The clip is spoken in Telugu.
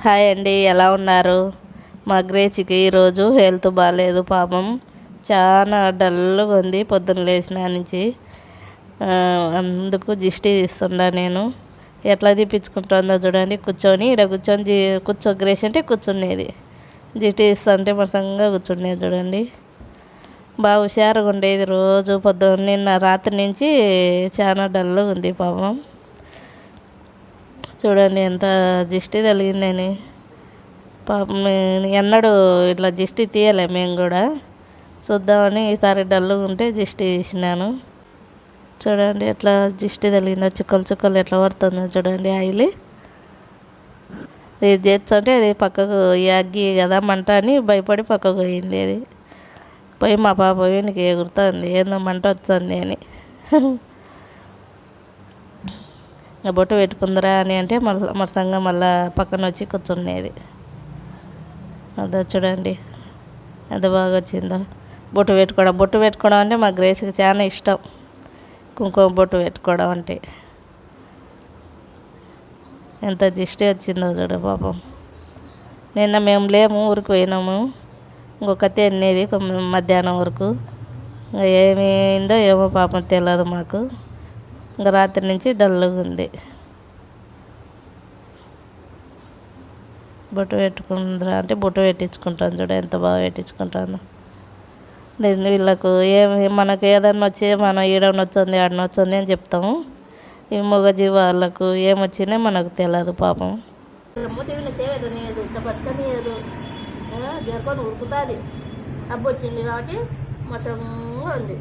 హాయ్ అండి, ఎలా ఉన్నారు? మా గ్రేచికి ఈరోజు హెల్త్ బాగాలేదు పాపం. చాలా డల్గా ఉంది పొద్దున్న లేచిన నుంచి. అందుకు దిష్టి తీస్తుండా నేను. ఎట్లా తీపించుకుంటుందో చూడండి. కూర్చొని ఇక్కడ కూర్చొని కూర్చో గ్రేసి అంటే కూర్చునేది. దిష్టి తీస్తుంటే మొత్తంగా కూర్చునేది చూడండి. బాగా హుషారుగా ఉండేది రోజు. పొద్దున్న నిన్న రాత్రి నుంచి చాలా డల్గా ఉంది పాపం. చూడండి ఎంత దిష్టి తగిలిందని. పాపం ఎన్నడూ ఇట్లా దిష్టి తీయలే మేము కూడా. చూద్దామని ఈసారి డల్గా ఉంటే దిష్టి తీసినాను. చూడండి ఎట్లా దిష్టి తగిలిందో, చుక్కలు చుక్కలు ఎట్లా పడుతుందో చూడండి ఆయిల్. ఇది చేస్తుంటే అది పక్కకు అగ్గి కదా మంట అని భయపడి పక్కకు పోయింది. అది పోయి మా పాప వీనికి ఎగురుతుంది, ఏందో మంట వస్తుంది అని. బొట్టు పెట్టుకుందరా అని అంటే మరసంగా మళ్ళీ పక్కన వచ్చి కూర్చునేది. అదో చూడండి ఎంత బాగా వచ్చిందో. బొట్టు పెట్టుకోవడం అంటే మా గ్రేస్కి చాలా ఇష్టం. కుంకుమ బొట్టు పెట్టుకోవడం అంటే ఎంత దిష్టి వచ్చిందో చూడ పాపం. నిన్న మేము లేము, ఊరికి పోయినాము. ఇంకొకతే అనేది మధ్యాహ్నం వరకు. ఏమైందో ఏమో పాపం తెలియదు మాకు. ఇంకా రాత్రి నుంచి డల్గా ఉంది. బొట్టు పెట్టుకుందరా అంటే బొట్టు పెట్టించుకుంటాను చూడ ఎంత బాగా పెట్టించుకుంటాను. దీన్ని వీళ్ళకు మనకు ఏదన్నా వచ్చి మనం ఈడనొచ్చింది ఆడనొచ్చింది అని చెప్తాము. ఈ మూగజీవి వాళ్ళకు ఏమొచ్చినా మనకు తెలియదు పాపం. జరుపుకొని ఉరుకుతుంది. అబ్బొచ్చింది కాబట్టి మొత్తం ఉంది.